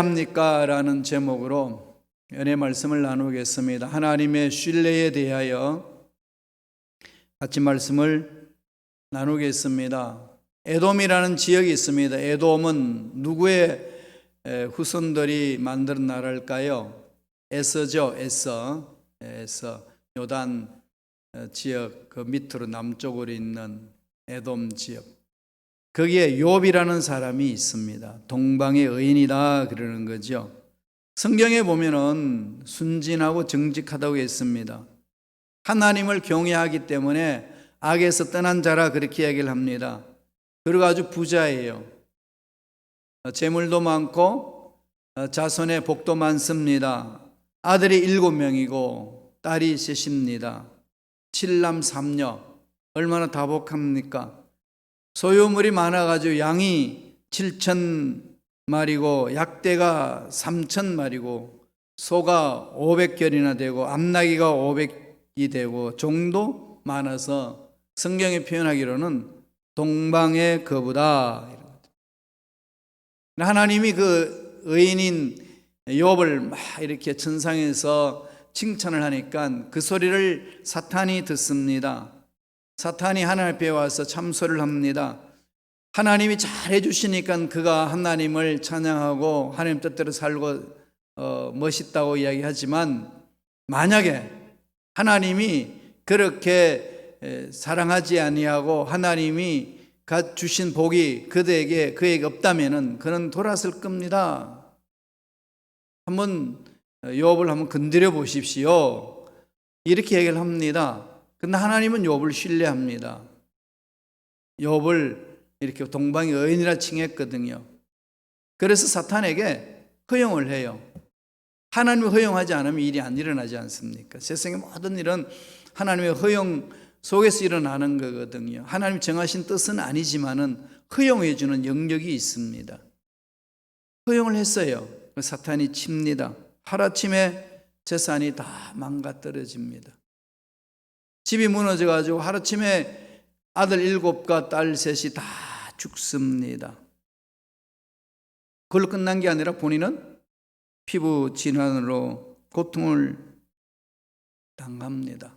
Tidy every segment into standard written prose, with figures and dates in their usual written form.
신뢰합니까? 라는 제목으로 은혜 말씀을 나누겠습니다. 하나님의 신뢰에 대하여 같이 말씀을 나누겠습니다. 에돔이라는 지역이 있습니다. 에돔은 누구의 후손들이 만든 나라일까요? 에서죠. 에서 요단 지역 그 밑으로 남쪽으로 있는 에돔 지역. 거기에 욥이라는 사람이 있습니다. 동방의 의인이다 그러는 거죠. 성경에 보면은 순진하고 정직하다고 했습니다. 하나님을 경외하기 때문에 악에서 떠난 자라 그렇게 얘기를 합니다. 그리고 아주 부자예요. 재물도 많고 자손의 복도 많습니다. 아들이 7명이고 딸이 셋입니다. 7남 3녀 얼마나 다복합니까? 소유물이 많아가지고 양이 7,000마리고 약대가 3,000마리고 소가 500결이나 되고 암나귀가 500이 되고 종도 많아서 성경이 표현하기로는 동방의 거부다. 하나님이 그 의인인 욥을 막 이렇게 천상에서 칭찬을 하니까 그 소리를 사탄이 듣습니다. 사탄이 하나님 앞에 와서 참소를 합니다. 하나님이 잘해 주시니까 그가 하나님을 찬양하고 하나님 뜻대로 살고 멋있다고 이야기하지만 만약에 하나님이 그렇게 사랑하지 아니하고 하나님이 주신 복이 그에게 없다면은 그는 돌아설 겁니다. 한번 욥을 한번 건드려 보십시오. 이렇게 얘기를 합니다. 근데 하나님은 욥을 신뢰합니다. 욥을 이렇게 동방의 의인이라 칭했거든요. 그래서 사탄에게 허용을 해요. 하나님이 허용하지 않으면 일이 안 일어나지 않습니까? 세상의 모든 일은 하나님의 허용 속에서 일어나는 거거든요. 하나님 정하신 뜻은 아니지만은 허용해 주는 영역이 있습니다. 허용을 했어요. 사탄이 칩니다. 하루아침에 재산이 다 망가뜨려집니다. 집이 무너져가지고 하루아침에 아들 7과 딸 3이 다 죽습니다. 그걸로 끝난 게 아니라 본인은 피부 질환으로 고통을 당합니다.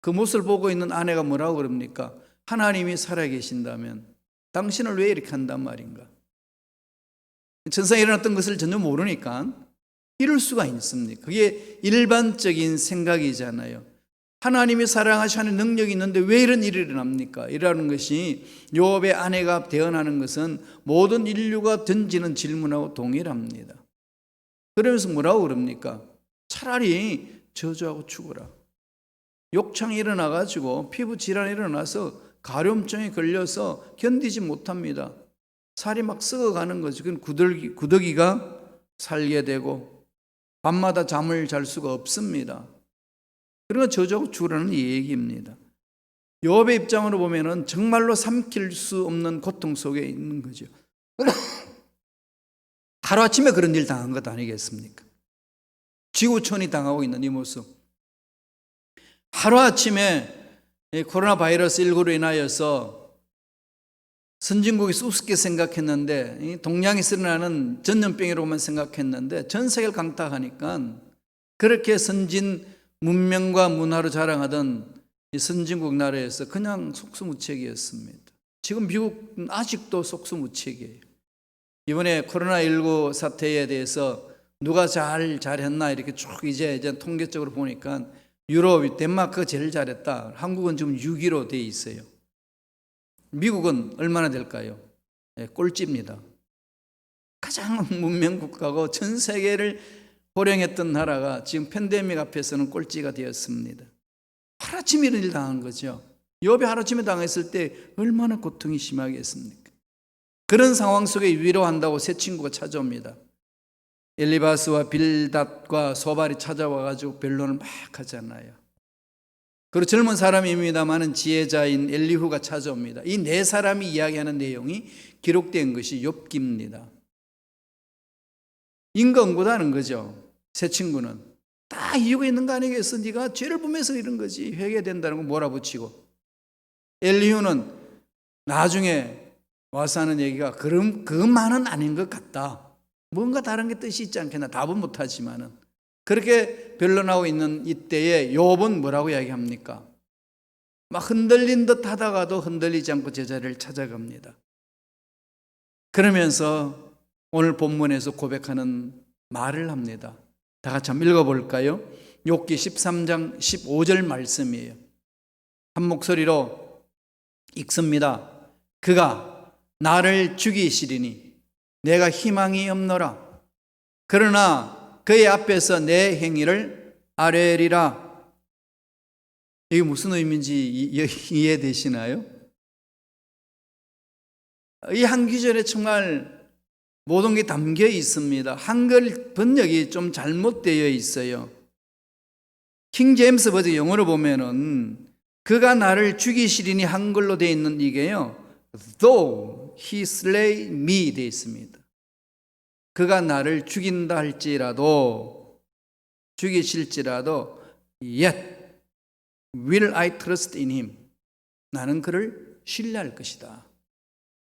그 모습을 보고 있는 아내가 뭐라고 그럽니까? 하나님이 살아계신다면 당신을 왜 이렇게 한단 말인가? 천상에 일어났던 것을 전혀 모르니까 이럴 수가 있습니까? 그게 일반적인 생각이잖아요. 하나님이 사랑하시는 능력이 있는데 왜 이런 일이 일어납니까? 이라는 것이 욥의 아내가 대언하는 것은 모든 인류가 던지는 질문하고 동일합니다. 그러면서 뭐라고 그럽니까? 차라리 저주하고 죽어라. 욕창이 일어나가지고 피부 질환이 일어나서 가려움증에 걸려서 견디지 못합니다. 살이 막 썩어가는 거죠. 그건 구더기가 살게 되고 밤마다 잠을 잘 수가 없습니다. 그러니까 저주하고 죽으라는 얘기입니다. 욥의 입장으로 보면은 정말로 삼킬 수 없는 고통 속에 있는 거죠. 하루아침에 그런 일 당한 것 아니겠습니까? 지구촌이 당하고 있는 이 모습. 하루아침에 코로나 바이러스 19로 인하여서 선진국이 우습게 생각했는데 동양에서 일어나는 전염병이라고만 생각했는데 전 세계를 강타하니까 그렇게 선진 문명과 문화로 자랑하던 이 선진국 나라에서 그냥 속수무책이었습니다. 지금 미국은 아직도 속수무책이에요. 이번에 코로나19 사태에 대해서 누가 잘했나 이렇게 쭉 이제 통계적으로 보니까 유럽, 덴마크가 제일 잘했다. 한국은 지금 6위로 돼 있어요. 미국은 얼마나 될까요? 꼴찌입니다. 가장 문명 국가고 전 세계를 호령했던 나라가 지금 팬데믹 앞에서는 꼴찌가 되었습니다. 하루아침에 이런 일 당한 거죠. 욥이 하루아침에 당했을 때 얼마나 고통이 심하겠습니까? 그런 상황 속에 위로한다고 새 친구가 찾아옵니다. 엘리바스와 빌닷과 소발이 찾아와가지고 변론을 막 하잖아요. 그리고 젊은 사람입니다마는 지혜자인 엘리후가 찾아옵니다. 이 네 사람이 이야기하는 내용이 기록된 것이 욥기입니다. 인과응보다는 거죠. 새 친구는 다 이유가 있는 거 아니겠어? 네가 죄를 범해서 이런 거지. 회개된다는 거 몰아붙이고, 엘리후는 나중에 와서 하는 얘기가 그것만은 아닌 것 같다. 뭔가 다른 게 뜻이 있지 않겠나. 답은 못하지만은. 그렇게 변론하고 있는 이때에 욥은 뭐라고 이야기합니까? 막 흔들린 듯 하다가도 흔들리지 않고 제자리를 찾아갑니다. 그러면서 오늘 본문에서 고백하는 말을 합니다. 다 같이 한번 읽어볼까요? 욥기 13장 15절 말씀이에요. 한 목소리로 읽습니다. 그가 나를 죽이시리니 내가 희망이 없노라. 그러나 그의 앞에서 내 행위를 아뢰리라. 이게 무슨 의미인지 이해되시나요? 이 한 구절에 정말 모든 게 담겨 있습니다. 한글 번역이 좀 잘못되어 있어요. 킹 제임스 버전 영어로 보면은 그가 나를 죽이시리니 한글로 되어 있는 이게요, though he slay me 되어 있습니다. 그가 나를 죽인다 할지라도, 죽이실지라도 yet will I trust in him. 나는 그를 신뢰할 것이다.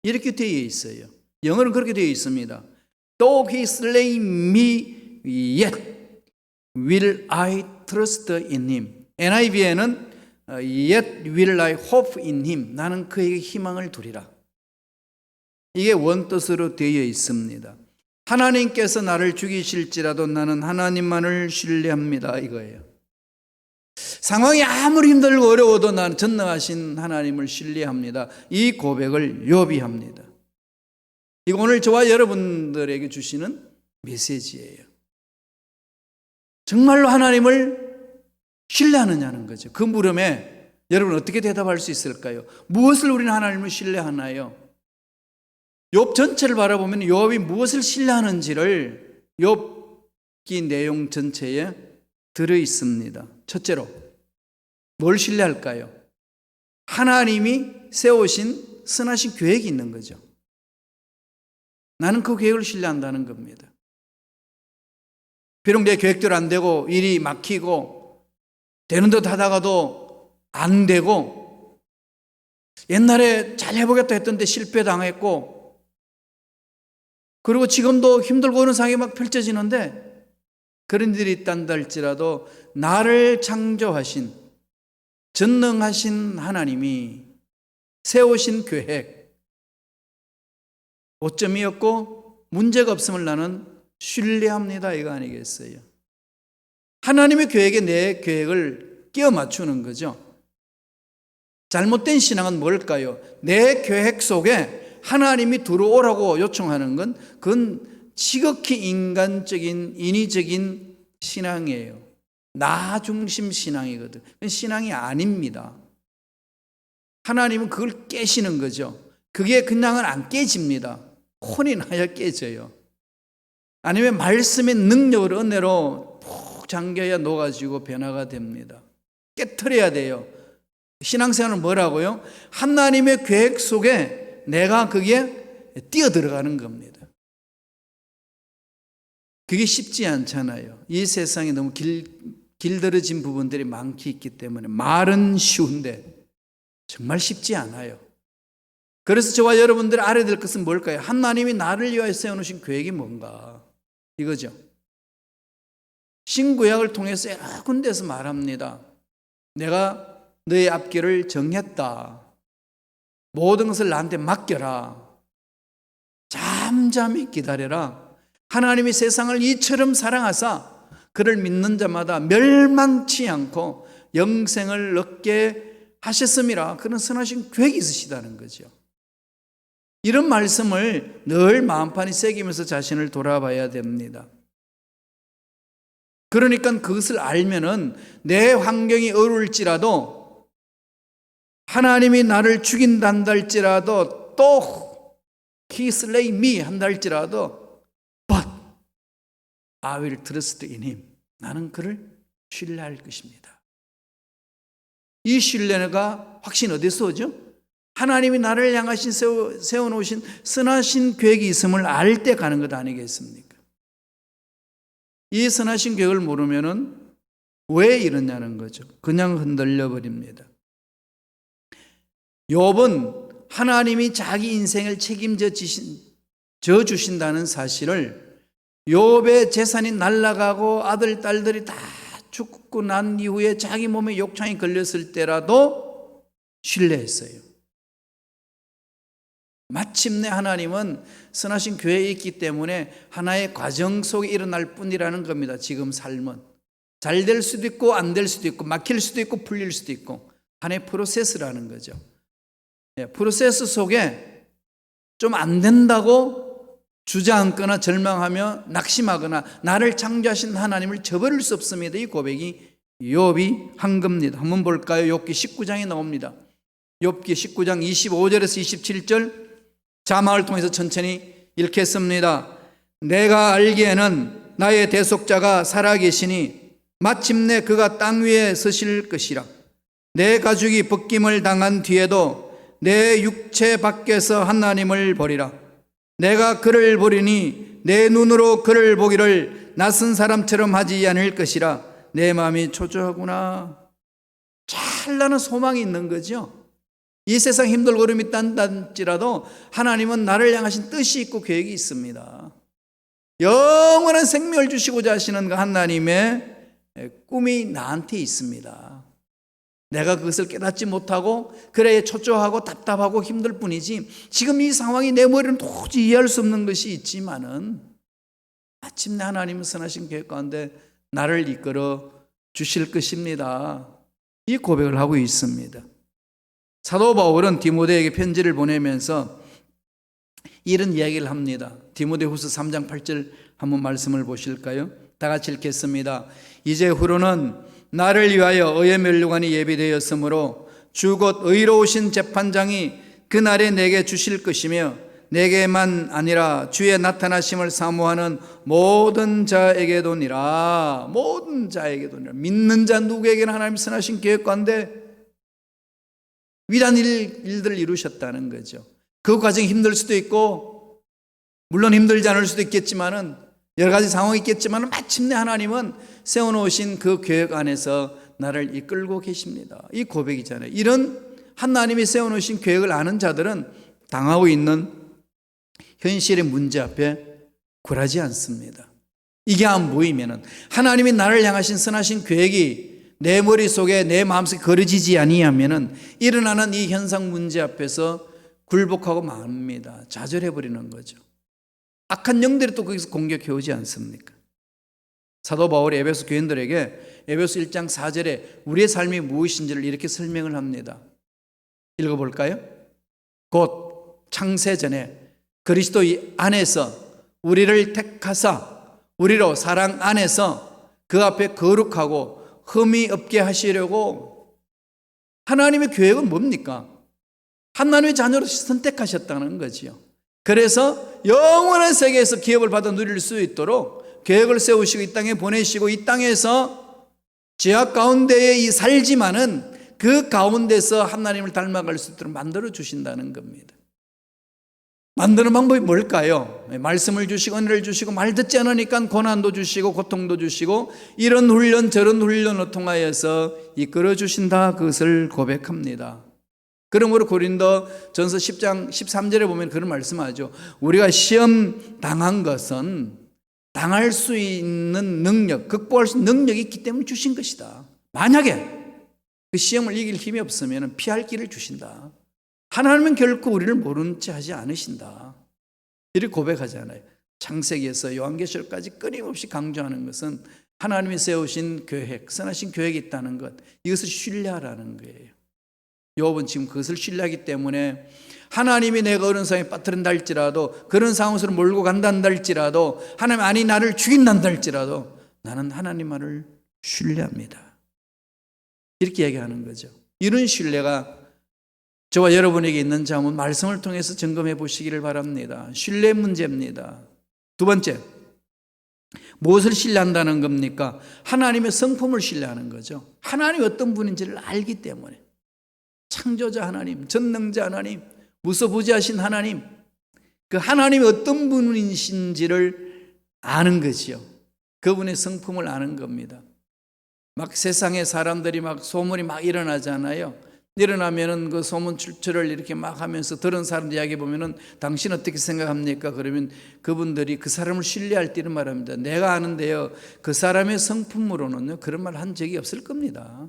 이렇게 되어 있어요. 영어는 그렇게 되어 있습니다. Though he slay me, yet will I trust in him. NIV에는 yet will I hope in him. 나는 그에게 희망을 두리라. 이게 원뜻으로 되어 있습니다. 하나님께서 나를 죽이실지라도 나는 하나님만을 신뢰합니다. 이거예요. 상황이 아무리 힘들고 어려워도 나는 전능하신 하나님을 신뢰합니다. 이 고백을 욥이 합니다. 이거 오늘 저와 여러분들에게 주시는 메시지예요. 정말로 하나님을 신뢰하느냐는 거죠. 그 물음에 여러분 어떻게 대답할 수 있을까요? 무엇을 우리는 하나님을 신뢰하나요? 욥 전체를 바라보면 욥이 무엇을 신뢰하는지를 욥기 내용 전체에 들어 있습니다. 첫째로 뭘 신뢰할까요? 하나님이 세우신 선하신 계획이 있는 거죠. 나는 그 계획을 신뢰한다는 겁니다. 비록 내 계획대로 안 되고 일이 막히고 되는 듯 하다가도 안 되고 옛날에 잘 해보겠다 했던데 실패당했고 그리고 지금도 힘들고 어느 상황이 막 펼쳐지는데 그런 일이 있단다 할지라도 나를 창조하신 전능하신 하나님이 세우신 계획, 오점이었고 문제가 없음을 나는 신뢰합니다. 이거 아니겠어요? 하나님의 계획에 내 계획을 끼워 맞추는 거죠. 잘못된 신앙은 뭘까요? 내 계획 속에 하나님이 들어오라고 요청하는 건 그건 지극히 인간적인 인위적인 신앙이에요. 나 중심 신앙이거든. 신앙이 아닙니다. 하나님은 그걸 깨시는 거죠. 그게 그냥은 안 깨집니다. 혼이 나야 깨져요. 아니면 말씀의 능력으로 은혜로 푹 잠겨야 녹아지고 변화가 됩니다. 깨트려야 돼요. 신앙생활은 뭐라고요? 하나님의 계획 속에 내가 그게 뛰어들어가는 겁니다. 그게 쉽지 않잖아요. 이 세상에 너무 길들어진 부분들이 많기 있기 때문에 말은 쉬운데 정말 쉽지 않아요. 그래서 저와 여러분들이 알아야 될 것은 뭘까요? 하나님이 나를 위하여 세워놓으신 계획이 뭔가 이거죠. 신구약을 통해서 여러 군데에서 말합니다. 내가 너의 앞길을 정했다. 모든 것을 나한테 맡겨라. 잠잠히 기다려라. 하나님이 세상을 이처럼 사랑하사 그를 믿는 자마다 멸망치 않고 영생을 얻게 하셨음이라. 그런 선하신 계획이 있으시다는 거죠. 이런 말씀을 늘 마음판에 새기면서 자신을 돌아봐야 됩니다. 그러니까 그것을 알면은 내 환경이 어려울지라도 하나님이 나를 죽인다 할지라도 또 He slay me 한다 할지라도 But I will trust in Him. 나는 그를 신뢰할 것입니다. 이 신뢰가 확신 어디서 오죠? 하나님이 나를 향하신 세워놓으신 선하신 계획이 있음을 알 때 가는 것 아니겠습니까? 이 선하신 계획을 모르면은 왜 이러냐는 거죠. 그냥 흔들려 버립니다. 욥은 하나님이 자기 인생을 책임져 주신다는 사실을 욥의 재산이 날아가고 아들, 딸들이 다 죽고 난 이후에 자기 몸에 욕창이 걸렸을 때라도 신뢰했어요. 마침내 하나님은 선하신 교회에 있기 때문에 하나의 과정 속에 일어날 뿐이라는 겁니다. 지금 삶은 잘 될 수도 있고 안 될 수도 있고 막힐 수도 있고 풀릴 수도 있고 하나의 프로세스라는 거죠. 프로세스 속에 좀 안 된다고 주저앉거나 절망하며 낙심하거나 나를 창조하신 하나님을 저버릴 수 없습니다. 이 고백이 욥이 한 겁니다. 한번 볼까요? 욥기 19장에 나옵니다. 욥기 19장 25절에서 27절 자막을 통해서 천천히 읽겠습니다. 내가 알기에는 나의 대속자가 살아계시니 마침내 그가 땅 위에 서실 것이라. 내 가죽이 벗김을 당한 뒤에도 내 육체 밖에서 하나님을 보리라. 내가 그를 보리니 내 눈으로 그를 보기를 낯선 사람처럼 하지 않을 것이라. 내 마음이 초조하구나. 찬란한 소망이 있는 거죠. 이 세상 힘들고 어려움이 있단지라도 하나님은 나를 향하신 뜻이 있고 계획이 있습니다. 영원한 생명을 주시고자 하시는 그 하나님의 꿈이 나한테 있습니다. 내가 그것을 깨닫지 못하고 그래 초조하고 답답하고 힘들 뿐이지 지금 이 상황이 내 머리는 도저히 이해할 수 없는 것이 있지만은 마침내 하나님은 선하신 계획 가운데 나를 이끌어 주실 것입니다. 이 고백을 하고 있습니다. 사도 바울은 디모데에게 편지를 보내면서 이런 이야기를 합니다. 디모데후서 3장 8절 한번 말씀을 보실까요? 다 같이 읽겠습니다. 이제 후로는 나를 위하여 의의 멸류관이 예비되었으므로 주 곧 의로우신 재판장이 그날에 내게 주실 것이며 내게만 아니라 주의 나타나심을 사모하는 모든 자에게도니라. 모든 자에게도니라. 믿는 자 누구에게나 하나님 선하신 계획 가운데 위대한 일들을 이루셨다는 거죠. 그 과정이 힘들 수도 있고 물론 힘들지 않을 수도 있겠지만은 여러 가지 상황이 있겠지만 마침내 하나님은 세워놓으신 그 계획 안에서 나를 이끌고 계십니다. 이 고백이잖아요. 이런 하나님이 세워놓으신 계획을 아는 자들은 당하고 있는 현실의 문제 앞에 굴하지 않습니다. 이게 안 보이면은 하나님이 나를 향하신 선하신 계획이 내 머릿속에 내 마음속에 거려지지 아니하면은 일어나는 이 현상 문제 앞에서 굴복하고 맙니다. 좌절해버리는 거죠. 악한 영들이 또 거기서 공격해 오지 않습니까? 사도 바울이 에베소 교인들에게 에베소 1장 4절에 우리의 삶이 무엇인지를 이렇게 설명을 합니다. 읽어볼까요? 곧 창세전에 그리스도 안에서 우리를 택하사 우리로 사랑 안에서 그 앞에 거룩하고 흠이 없게 하시려고. 하나님의 계획은 뭡니까? 하나님의 자녀로 선택하셨다는 거지요. 그래서 영원한 세계에서 기업을 받아 누릴 수 있도록 계획을 세우시고 이 땅에 보내시고 이 땅에서 죄악 가운데에 살지만은 그 가운데서 하나님을 닮아갈 수 있도록 만들어 주신다는 겁니다. 만드는 방법이 뭘까요? 말씀을 주시고 은혜를 주시고 말 듣지 않으니까 고난도 주시고 고통도 주시고 이런 훈련 저런 훈련을 통하여서 이끌어 주신다. 그것을 고백합니다. 그러므로 고린도전서 10장 13절에 보면 그런 말씀하죠. 우리가 시험 당한 것은 당할 수 있는 능력, 극복할 수 있는 능력이 있기 때문에 주신 것이다. 만약에 그 시험을 이길 힘이 없으면 피할 길을 주신다. 하나님은 결코 우리를 모른 채 하지 않으신다. 이렇게 고백하잖아요. 창세기에서 요한계시록까지 끊임없이 강조하는 것은 하나님이 세우신 계획, 선하신 계획이 있다는 것, 이것을 신뢰하라는 거예요. 욥은 지금 그것을 신뢰하기 때문에 하나님이 내가 어려운 상황에 빠뜨린다 할지라도 그런 상황으로 몰고 간단다 할지라도 하나님 아니 나를 죽인단다 할지라도 나는 하나님 말을 신뢰합니다. 이렇게 얘기하는 거죠. 이런 신뢰가 저와 여러분에게 있는지 한번 말씀을 통해서 점검해 보시기를 바랍니다. 신뢰 문제입니다. 두 번째, 무엇을 신뢰한다는 겁니까? 하나님의 성품을 신뢰하는 거죠. 하나님이 어떤 분인지를 알기 때문에. 창조자 하나님, 전능자 하나님, 무소부지하신 하나님, 그 하나님이 어떤 분이신지를 아는 거지요. 그분의 성품을 아는 겁니다. 막 세상에 사람들이 막 소문이 막 일어나잖아요. 일어나면은 그 소문 출처를 이렇게 막 하면서 들은 사람들 이야기 보면은 당신 어떻게 생각합니까? 그러면 그분들이 그 사람을 신뢰할 때는 말합니다. 내가 아는데요, 그 사람의 성품으로는요 그런 말 한 적이 없을 겁니다.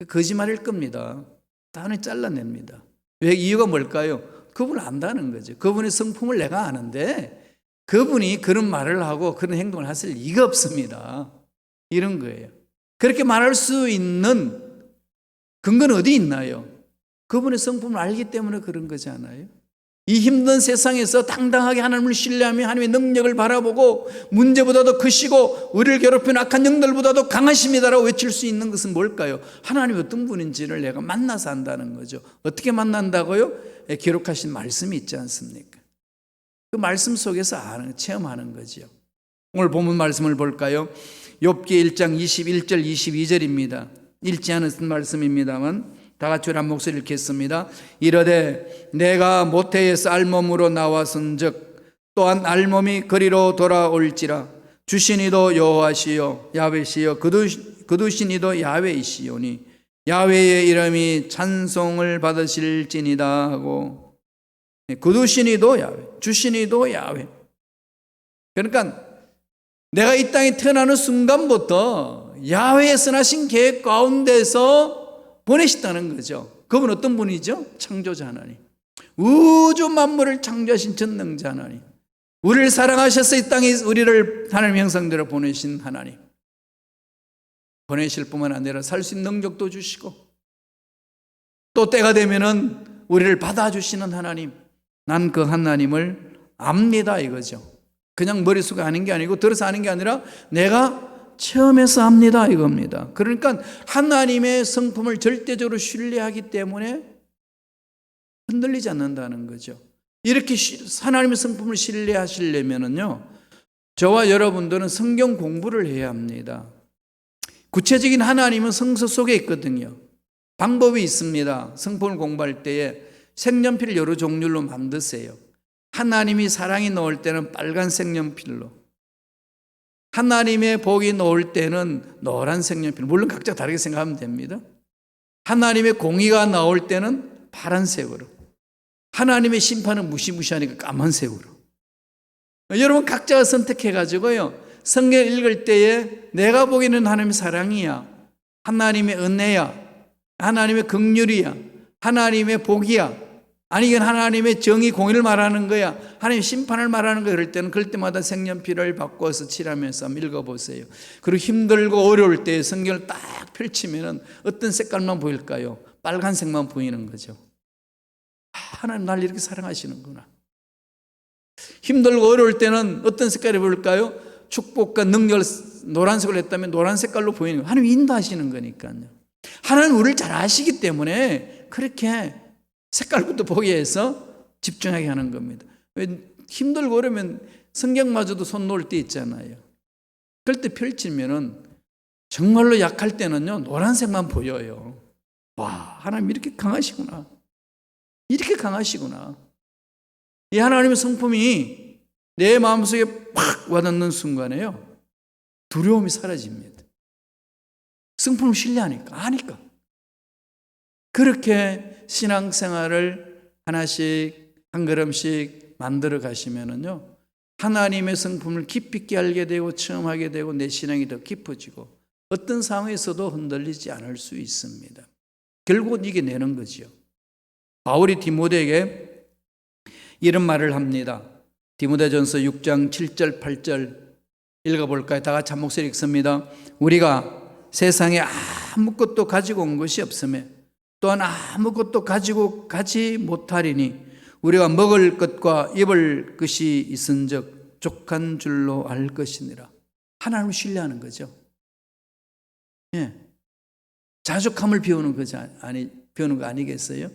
거짓말일 겁니다. 단히 잘라냅니다. 왜? 이유가 뭘까요? 그분을 안다는 거죠. 그분의 성품을 내가 아는데 그분이 그런 말을 하고 그런 행동을 하실 리가 없습니다. 이런 거예요. 그렇게 말할 수 있는 근거는 어디 있나요? 그분의 성품을 알기 때문에 그런 거잖아요. 이 힘든 세상에서 당당하게 하나님을 신뢰하며 하나님의 능력을 바라보고 문제보다도 크시고 우리를 괴롭히는 악한 영들보다도 강하십니다라고 외칠 수 있는 것은 뭘까요? 하나님이 어떤 분인지를 내가 만나서 안다는 거죠. 어떻게 만난다고요? 기록하신 말씀이 있지 않습니까? 그 말씀 속에서 체험하는 거죠. 오늘 본문 말씀을 볼까요? 욥기 1장 21절 22절입니다. 읽지 않은 말씀입니다만 다 같이 한 목소리 읽겠습니다. 이르되 내가 모태에서 알몸으로 나왔은즉 또한 알몸이 그리로 돌아올지라 주시니도 여호와시요 야훼시요 거두시니도 야훼이시오니 야훼의 이름이 찬송을 받으실지니다 하고 거두시니도 야훼 주시니도 야훼. 그러니까 내가 이 땅에 태어나는 순간부터 야훼의 선하신 계획 가운데서 보내셨다는 거죠. 그분 어떤 분이죠? 창조자 하나님. 우주 만물을 창조하신 전능자 하나님. 우리를 사랑하셔서 이 땅에 우리를 하나님 형상대로 보내신 하나님. 보내실 뿐만 아니라 살 수 있는 능력도 주시고 또 때가 되면은 우리를 받아주시는 하나님. 난 그 하나님을 압니다 이거죠. 그냥 머릿속에 아는 게 아니고 들어서 아는 게 아니라 내가 체험해서 합니다 이겁니다. 그러니까 하나님의 성품을 절대적으로 신뢰하기 때문에 흔들리지 않는다는 거죠. 이렇게 하나님의 성품을 신뢰하시려면요 저와 여러분들은 성경 공부를 해야 합니다. 구체적인 하나님은 성서 속에 있거든요. 방법이 있습니다. 성품을 공부할 때에 색연필을 여러 종류로 만드세요. 하나님이 사랑이 나올 때는 빨간 색연필로, 하나님의 복이 나올 때는 노란 색연필, 물론 각자 다르게 생각하면 됩니다. 하나님의 공의가 나올 때는 파란색으로, 하나님의 심판은 무시무시하니까 까만색으로. 여러분 각자가 선택해가지고요 성경 읽을 때에 내가 보기에는 하나님의 사랑이야, 하나님의 은혜야, 하나님의 긍휼이야, 하나님의 복이야, 아니 이건 하나님의 정의 공의를 말하는 거야, 하나님의 심판을 말하는 거야, 그럴 때는 그럴 때마다 색연필을 바꿔서 칠하면서 한번 읽어보세요. 그리고 힘들고 어려울 때 성경을 딱 펼치면 어떤 색깔만 보일까요? 빨간색만 보이는 거죠. 하나님 날 이렇게 사랑하시는구나. 힘들고 어려울 때는 어떤 색깔이 보일까요? 축복과 능력을 노란색으로 했다면 노란 색깔로 보이는 거예요. 하나님 인도하시는 거니까요. 하나님 우리를 잘 아시기 때문에 그렇게 색깔부터 보기 위해서 집중하게 하는 겁니다. 왜 힘들고 어려우면 성경마저도 손 놓을 때 있잖아요. 그럴 때 펼치면은 정말로 약할 때는요 노란색만 보여요. 와, 하나님 이렇게 강하시구나. 이렇게 강하시구나. 이 하나님의 성품이 내 마음속에 팍 와닿는 순간에요 두려움이 사라집니다. 성품을 신뢰하니까, 아니까. 그렇게 신앙생활을 하나씩 한 걸음씩 만들어 가시면은요 하나님의 성품을 깊이 있게 알게 되고 체험하게 되고 내 신앙이 더 깊어지고 어떤 상황에서도 흔들리지 않을 수 있습니다. 결국은 이겨내는 거지요. 바울이 디모데에게 이런 말을 합니다. 디모데전서 6장 7절 8절 읽어볼까요? 다 같이 한 목소리 읽습니다. 우리가 세상에 아무것도 가지고 온 것이 없으며 또한 아무것도 가지고 가지 못하리니 우리가 먹을 것과 입을 것이 있은즉 족한 줄로 알 것이니라. 하나님을 신뢰하는 거죠. 예, 자족함을 배우는 거죠. 배우는 거 아니겠어요?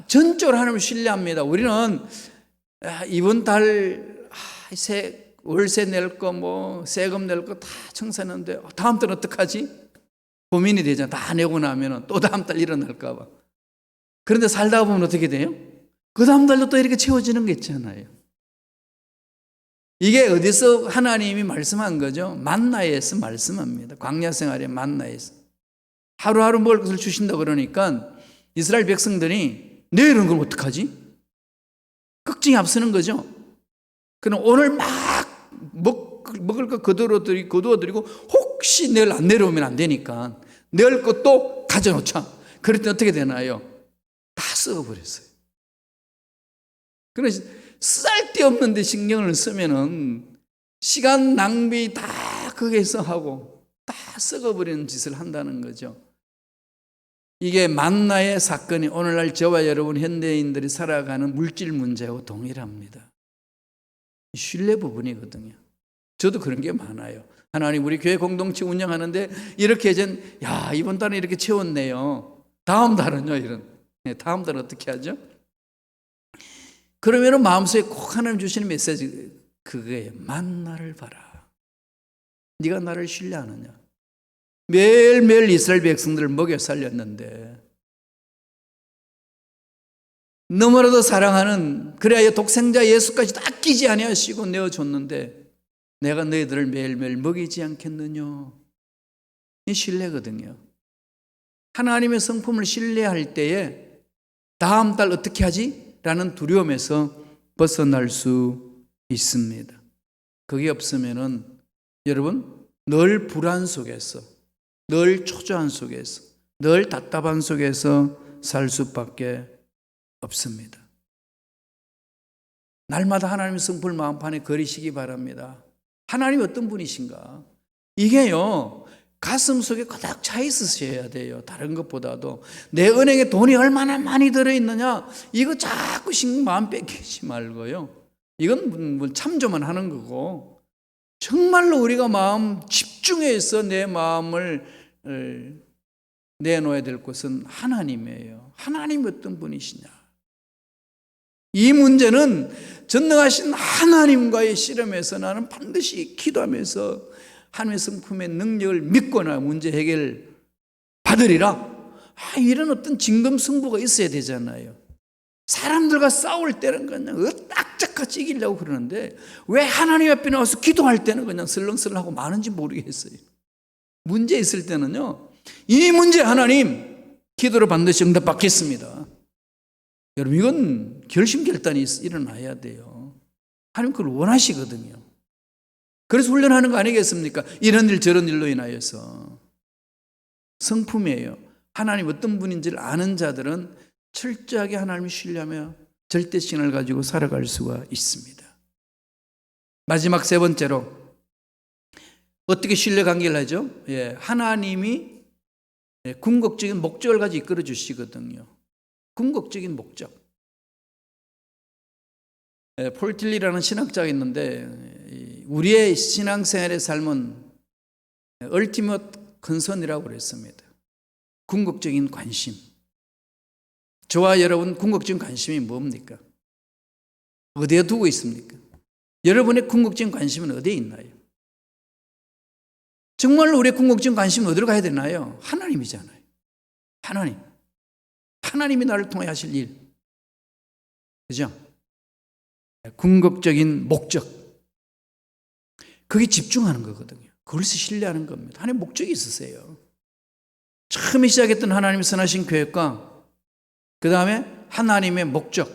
전적으로 하나님을 신뢰합니다. 우리는 이번 달 월세 낼 거, 뭐 세금 낼 거 다 청산했는데 다음 달은 어떡하지? 고민이 되잖아. 다 내고 나면 또 다음 달 일어날까 봐. 그런데 살다가 보면 어떻게 돼요? 그 다음 달도 또 이렇게 채워지는 게 있잖아요. 이게 어디서 하나님이 말씀한 거죠? 만나에서 말씀합니다. 광야 생활의 만나에서. 하루하루 먹을 것을 주신다 그러니까 이스라엘 백성들이 내일은 그럼 어떡하지? 걱정이 앞서는 거죠. 그럼 오늘 막 먹을 거 거두어드리고 혹시 내일 안 내려오면 안 되니까 내일 것도 가져놓자. 그럴 때 어떻게 되나요? 다 썩어버렸어요. 그래서 쓸데없는 데 신경을 쓰면은 시간 낭비 다 거기에서 하고 다 썩어버리는 짓을 한다는 거죠. 이게 만나의 사건이 오늘날 저와 여러분 현대인들이 살아가는 물질 문제하고 동일합니다. 신뢰 부분이거든요. 저도 그런 게 많아요. 하나님 우리 교회 공동체 운영하는데 이렇게 이번 달에 이렇게 채웠네요. 다음 달은요 이런. 다음 달은 어떻게 하죠? 그러면 마음속에 꼭 하나님 주시는 메시지 그거예요. 만나를 봐라. 네가 나를 신뢰하느냐. 매일매일 이스라엘 백성들을 먹여 살렸는데 너무나도 사랑하는 그래야 독생자 예수까지도 아끼지 아니하시고 내어줬는데 내가 너희들을 매일매일 먹이지 않겠느냐. 이 신뢰거든요. 하나님의 성품을 신뢰할 때에 다음 달 어떻게 하지? 라는 두려움에서 벗어날 수 있습니다. 그게 없으면은 여러분 늘 불안 속에서 늘 초조한 속에서 늘 답답한 속에서 살 수밖에 없습니다. 날마다 하나님의 성품을 마음판에 그리시기 바랍니다. 하나님이 어떤 분이신가? 이게요 가슴 속에 가득 차 있으셔야 돼요. 다른 것보다도 내 은행에 돈이 얼마나 많이 들어있느냐 이거 자꾸 신경 마음 뺏기지 말고요. 이건 뭐 참조만 하는 거고 정말로 우리가 마음 집중해서 내 마음을 내놓아야 될 것은 하나님이에요. 하나님 어떤 분이시냐. 이 문제는 전능하신 하나님과의 씨름에서 나는 반드시 기도하면서 하나님의 성품의 능력을 믿거나 문제 해결 받으리라. 이런 어떤 진검승부가 있어야 되잖아요. 사람들과 싸울 때는 그냥 딱짝같이 이기려고 그러는데 왜 하나님 앞에 나와서 기도할 때는 그냥 슬렁슬렁하고 마는지 모르겠어요. 문제 있을 때는요 이 문제 하나님 기도로 반드시 응답받겠습니다. 여러분 이건 결심결단이 일어나야 돼요. 하나님 그걸 원하시거든요. 그래서 훈련하는 거 아니겠습니까? 이런 일 저런 일로 인하여서 성품이에요. 하나님 어떤 분인지를 아는 자들은 철저하게 하나님을 신뢰하며 절대신을 가지고 살아갈 수가 있습니다. 마지막 세 번째로 어떻게 신뢰관계를 하죠? 하나님이 궁극적인 목적을 가지고 이끌어 주시거든요. 궁극적인 목적. 폴틸리라는 신학자가 있는데 우리의 신앙생활의 삶은 얼티밋 컨선이라고 그랬습니다. 궁극적인 관심. 저와 여러분 궁극적인 관심이 뭡니까? 어디에 두고 있습니까? 여러분의 궁극적인 관심은 어디에 있나요? 정말로 우리의 궁극적인 관심은 어디로 가야 되나요? 하나님이잖아요. 하나님이 나를 통해 하실 일. 그죠? 궁극적인 목적. 그게 집중하는 거거든요. 그것을 신뢰하는 겁니다. 하나님 목적이 있으세요. 처음에 시작했던 하나님의 선하신 계획과 그 다음에 하나님의 목적.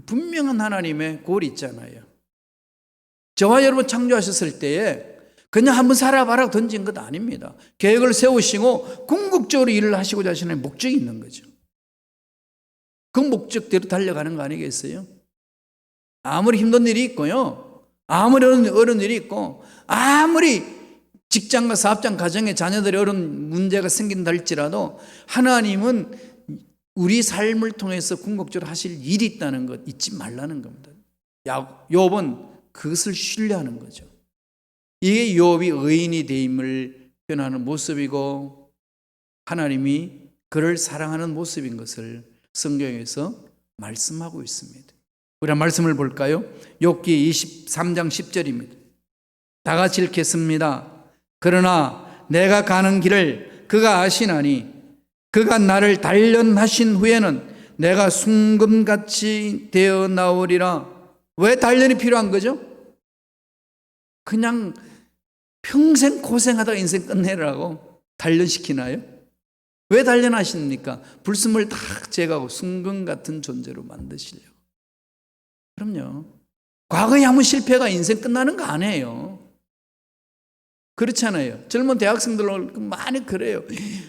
분명한 하나님의 골이 있잖아요. 저와 여러분 창조하셨을 때에 그냥 한번 살아봐라 던진 것 아닙니다. 계획을 세우시고 궁극적으로 일을 하시고자 하시는 목적이 있는 거죠. 그 목적대로 달려가는 거 아니겠어요? 아무리 힘든 일이 있고요. 아무리 어려운 일이 있고 아무리 직장과 사업장 가정에 자녀들의 어려운 문제가 생긴다 할지라도 하나님은 우리 삶을 통해서 궁극적으로 하실 일이 있다는 것 잊지 말라는 겁니다. 욥은 그것을 신뢰하는 거죠. 이게 욥이 의인이 되임을 표현하는 모습이고 하나님이 그를 사랑하는 모습인 것을 성경에서 말씀하고 있습니다. 우리 한 말씀을 볼까요? 욥기 23장 10절입니다. 다 같이 읽겠습니다. 그러나 내가 가는 길을 그가 아시나니 그가 나를 단련하신 후에는 내가 순금같이 되어 나오리라. 왜 단련이 필요한 거죠? 그냥 평생 고생하다가 인생 끝내라고 단련시키나요? 왜 단련하십니까? 불순물 다 제거하고 순금 같은 존재로 만드시려고. 그럼요. 과거에 아무 실패가 인생 끝나는 거 아니에요. 그렇잖아요. 젊은 대학생들 많이 그래요.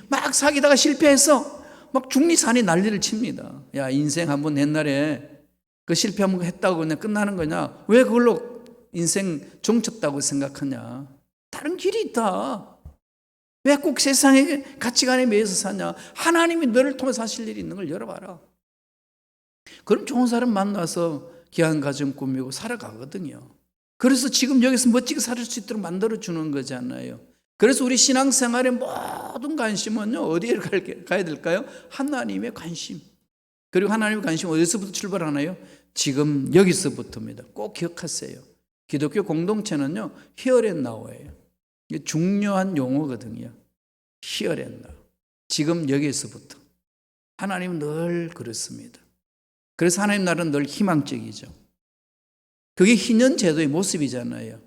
막 사귀다가 실패해서 막 중리산이 난리를 칩니다. 야, 인생 한번 옛날에 그 실패 한번 했다고 그냥 끝나는 거냐? 왜 그걸로 인생 종쳤다고 생각하냐? 다른 길이 있다. 왜 꼭 세상의 가치관에 매여서 사냐? 하나님이 너를 통해서 하실 일이 있는 걸 열어봐라. 그럼 좋은 사람 만나서 귀한 가정 꾸미고 살아가거든요. 그래서 지금 여기서 멋지게 살 수 있도록 만들어주는 거잖아요. 그래서 우리 신앙생활의 모든 관심은요, 어디에 가야 될까요? 하나님의 관심. 그리고 하나님의 관심 어디서부터 출발하나요? 지금 여기서부터입니다. 꼭 기억하세요. 기독교 공동체는요, here and now예요. 이게 중요한 용어거든요. here and now. 지금 여기서부터. 하나님은 늘 그렇습니다. 그래서 하나님 나라는 늘 희망적이죠. 그게 희년 제도의 모습이잖아요.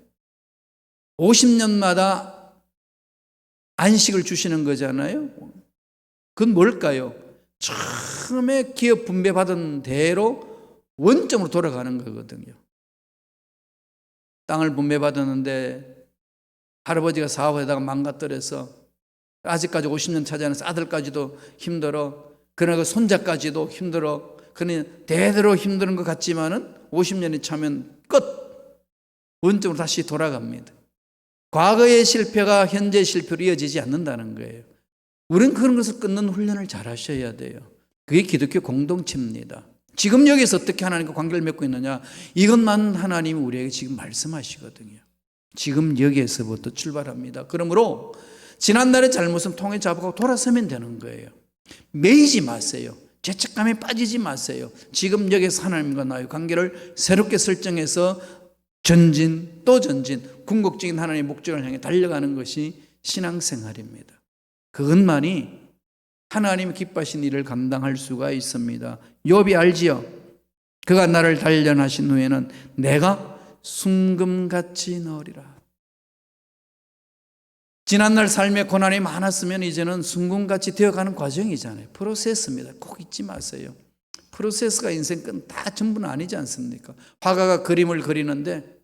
50년마다 안식을 주시는 거잖아요. 그건 뭘까요? 처음에 기업 분배받은 대로 원점으로 돌아가는 거거든요. 땅을 분배받았는데 할아버지가 사업하다가 망가뜨려서 아직까지 50년 차지 않아서 아들까지도 힘들어. 그러나 그 손자까지도 힘들어. 그러니 대대로 힘드는 것 같지만은 50년이 차면 끝! 원점으로 다시 돌아갑니다. 과거의 실패가 현재의 실패로 이어지지 않는다는 거예요. 우리는 그런 것을 끊는 훈련을 잘 하셔야 돼요. 그게 기독교 공동체입니다. 지금 여기서 어떻게 하나님과 관계를 맺고 있느냐, 이것만 하나님이 우리에게 지금 말씀하시거든요. 지금 여기에서부터 출발합니다. 그러므로 지난날의 잘못은 통에 잡고 돌아서면 되는 거예요. 매이지 마세요. 죄책감에 빠지지 마세요. 지금 여기서 하나님과 나의 관계를 새롭게 설정해서 전진 또 전진, 궁극적인 하나님의 목적을 향해 달려가는 것이 신앙생활입니다. 그것만이 하나님이 기뻐하신 일을 감당할 수가 있습니다. 욥이 알지요? 그가 나를 단련하신 후에는 내가 순금같이 넣으리라. 지난날 삶의 고난이 많았으면 이제는 순금같이 되어가는 과정이잖아요. 프로세스입니다. 꼭 잊지 마세요. 프로세스가 인생 끝 다 전부는 아니지 않습니까? 화가가 그림을 그리는데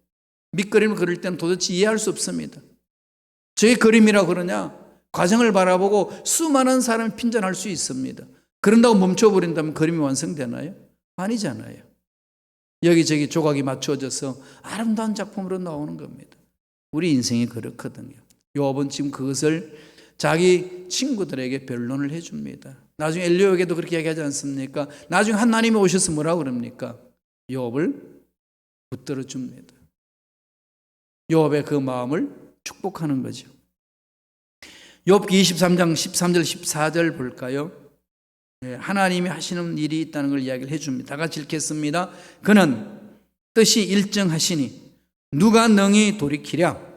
밑그림을 그릴 때는 도대체 이해할 수 없습니다. 저게 그림이라고 그러냐? 과정을 바라보고 수많은 사람이 핀잔할 수 있습니다. 그런다고 멈춰버린다면 그림이 완성되나요? 아니잖아요. 여기저기 조각이 맞춰져서 아름다운 작품으로 나오는 겁니다. 우리 인생이 그렇거든요. 욥은 지금 그것을 자기 친구들에게 변론을 해줍니다. 나중에 엘리야에게도 그렇게 얘기하지 않습니까? 나중에 하나님이 오셔서 뭐라고 그럽니까? 욥을 붙들어 줍니다. 욥의 그 마음을 축복하는 거죠. 욥기 23장 13절 14절 볼까요? 하나님이 하시는 일이 있다는 걸 이야기를 해줍니다. 다 같이 읽겠습니다. 그는 뜻이 일정하시니 누가 능히 돌이키랴?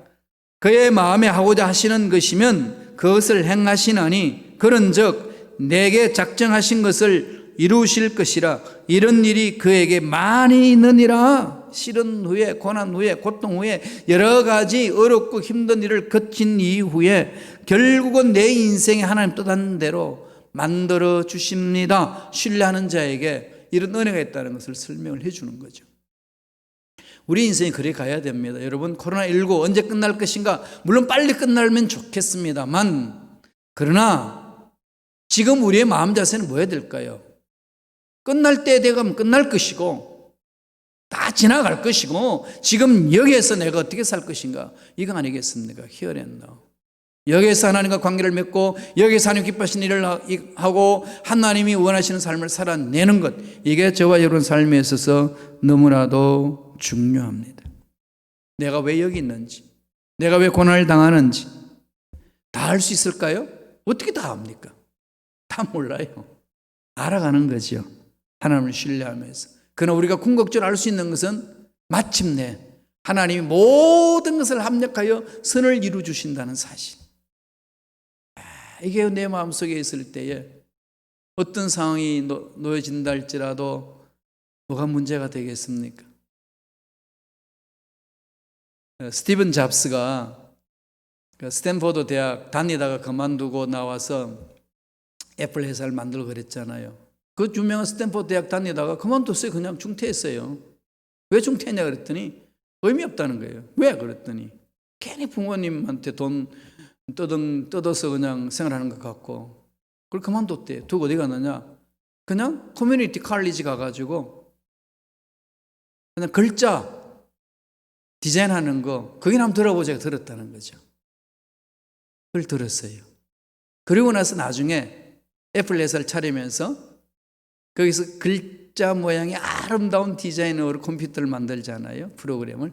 그의 마음에 하고자 하시는 것이면 그것을 행하시나니 그런즉 내게 작정하신 것을 이루실 것이라. 이런 일이 그에게 많이 있느니라. 실은 후에, 고난 후에, 고통 후에 여러 가지 어렵고 힘든 일을 거친 이후에 결국은 내 인생에 하나님 뜻하는 대로 만들어 주십니다. 신뢰하는 자에게 이런 은혜가 있다는 것을 설명을 해주는 거죠. 우리 인생이 그래 가야 됩니다. 여러분, 코로나19 언제 끝날 것인가? 물론 빨리 끝나면 좋겠습니다만, 그러나 지금 우리의 마음 자세는 뭐해야 될까요? 끝날 때 되면 끝날 것이고 다 지나갈 것이고 지금 여기에서 내가 어떻게 살 것인가, 이거 아니겠습니까? Here and now. 여기에서 하나님과 관계를 맺고 여기에서 하나님 기뻐하시는 일을 하고 하나님이 원하시는 삶을 살아내는 것, 이게 저와 여러분 삶에 있어서 너무나도 중요합니다. 내가 왜 여기 있는지, 내가 왜 고난을 당하는지 다 알 수 있을까요? 어떻게 다 압니까? 다 몰라요. 알아가는 거죠. 하나님을 신뢰하면서. 그러나 우리가 궁극적으로 알 수 있는 것은 마침내 하나님이 모든 것을 합력하여 선을 이루어 주신다는 사실. 이게 내 마음속에 있을 때에 어떤 상황이 놓여진다 할지라도 뭐가 문제가 되겠습니까? 스티븐 잡스가 스탠포드 대학 다니다가 그만두고 나와서 애플 회사를 만들고 그랬잖아요. 그 유명한 스탠포드 대학 다니다가 그만뒀어요. 그냥 중퇴했어요. 왜 중퇴했냐 그랬더니 의미 없다는 거예요. 왜 그랬더니 괜히 부모님한테 돈 뜯어서 그냥 생활하는 것 같고, 그걸 그만뒀대. 두고 어디 갔느냐? 그냥 커뮤니티 칼리지 가가지고 그냥 글자 디자인하는 거, 거기는 한번 들어보자고 들었다는 거죠. 그걸 들었어요. 그리고 나서 나중에 애플 회사를 차리면서 거기서 글자 모양의 아름다운 디자인으로 컴퓨터를 만들잖아요. 프로그램을.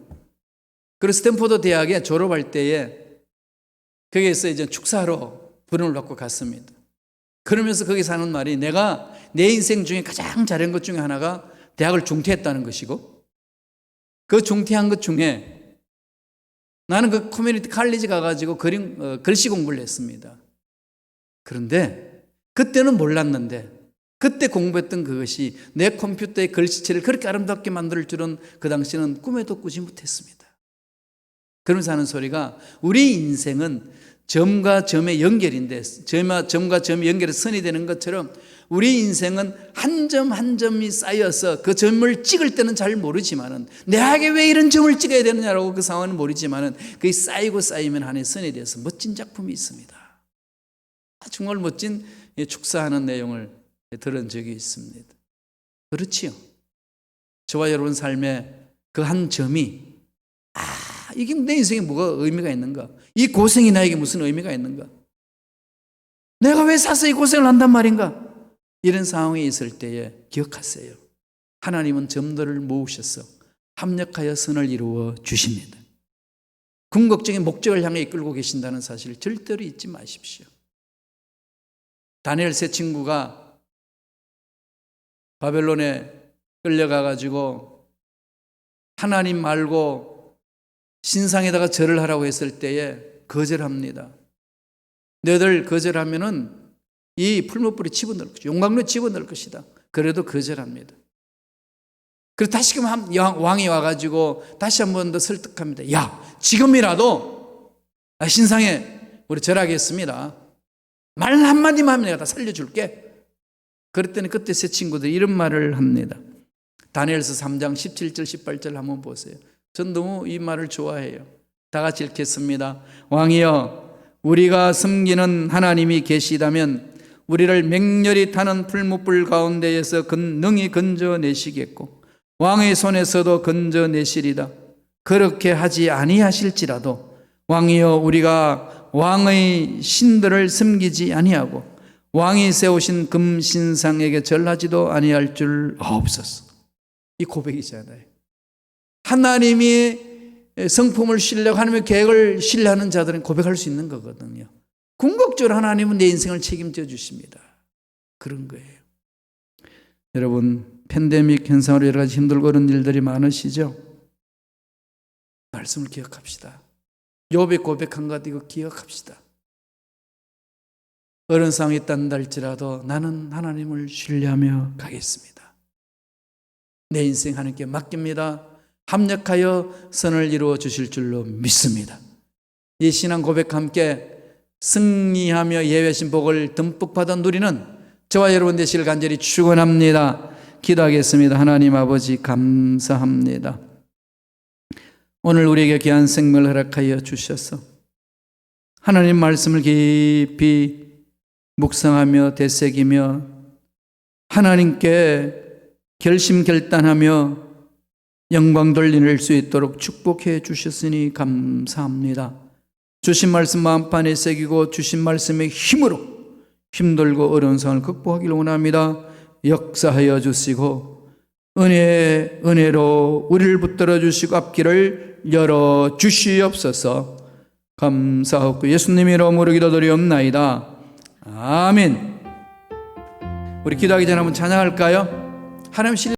그리고 스탠포드 대학에 졸업할 때에 거기에서 이제 축사로 부름을 받고 갔습니다. 그러면서 거기서 하는 말이, 내가 내 인생 중에 가장 잘한 것 중에 하나가 대학을 중퇴했다는 것이고, 그 중퇴한 것 중에 나는 그 커뮤니티 칼리지 가가지고 글씨 공부를 했습니다. 그런데 그때는 몰랐는데, 그때 공부했던 그것이 내 컴퓨터의 글씨체를 그렇게 아름답게 만들 줄은 그 당시는 꿈에도 꾸지 못했습니다. 그러면서 하는 소리가, 우리 인생은 점과 점의 연결인데, 점과 점이 연결해서 선이 되는 것처럼 우리 인생은 한 점 한 점이 쌓여서 그 점을 찍을 때는 잘 모르지만은, 내게 왜 이런 점을 찍어야 되느냐라고 그 상황은 모르지만은, 그게 쌓이고 쌓이면 하나의 선이 돼서 멋진 작품이 있습니다. 정말 멋진 축사하는 내용을 들은 적이 있습니다. 그렇지요. 저와 여러분 삶의 그 한 점이, 이게 내 인생에 뭐가 의미가 있는가? 이 고생이 나에게 무슨 의미가 있는가? 내가 왜 사서 이 고생을 한단 말인가? 이런 상황이 있을 때에 기억하세요. 하나님은 점들을 모으셔서 합력하여 선을 이루어 주십니다. 궁극적인 목적을 향해 이끌고 계신다는 사실을 절대로 잊지 마십시오. 다니엘 세 친구가 바벨론에 끌려가가지고 하나님 말고 신상에다가 절을 하라고 했을 때에 거절합니다. 너희들 거절하면은 이 풀무불이 집어넣을 것이다. 용광로 집어넣을 것이다. 그래도 거절합니다. 그래서 다시금 왕이 와가지고 다시 한 번 더 설득합니다. 야, 지금이라도 신상에 우리 절하겠습니다. 말 한마디만 하면 내가 다 살려줄게. 그랬더니 그때 세 친구들이 이런 말을 합니다. 다니엘서 3장 17절 18절 한번 보세요. 전 너무 이 말을 좋아해요. 다 같이 읽겠습니다. 왕이여, 우리가 섬기는 하나님이 계시다면 우리를 맹렬히 타는 풀무불 가운데에서 능히 건져내시겠고 왕의 손에서도 건져내시리다. 그렇게 하지 아니하실지라도 왕이여, 우리가 왕의 신들을 섬기지 아니하고 왕이 세우신 금신상에게 절하지도 아니할 줄 없었어. 이 고백이잖아요. 하나님이 성품을 신뢰하고 하나님의 계획을 신뢰하는 자들은 고백할 수 있는 거거든요. 궁극적으로 하나님은 내 인생을 책임져 주십니다. 그런 거예요. 여러분, 팬데믹 현상으로 여러 가지 힘들고 그런 일들이 많으시죠? 말씀을 기억합시다. 욥이 고백한 것 이거 기억합시다. 어려운 상황이 있단다 할지라도 나는 하나님을 신뢰하며 가겠습니다. 내 인생 하나님께 맡깁니다. 합력하여 선을 이루어 주실 줄로 믿습니다. 이 신앙 고백과 함께 승리하며 예외신 복을 듬뿍 받아 누리는 저와 여러분 되시길 간절히 축원합니다. 기도하겠습니다. 하나님 아버지 감사합니다. 오늘 우리에게 귀한 생명을 허락하여 주셔서 하나님 말씀을 깊이 묵상하며 되새기며 하나님께 결심결단하며 영광 돌릴 수 있도록 축복해 주셨으니 감사합니다. 주신 말씀 마음판에 새기고 주신 말씀의 힘으로 힘들고 어려운 상황을 극복하기를 원합니다. 역사하여 주시고 은혜로 우리를 붙들어 주시고 앞길을 열어 주시옵소서. 감사하고 예수님 이름으로 기도드리옵나이다. 아멘. 우리 기도하기 전에 한번 찬양할까요? 하나님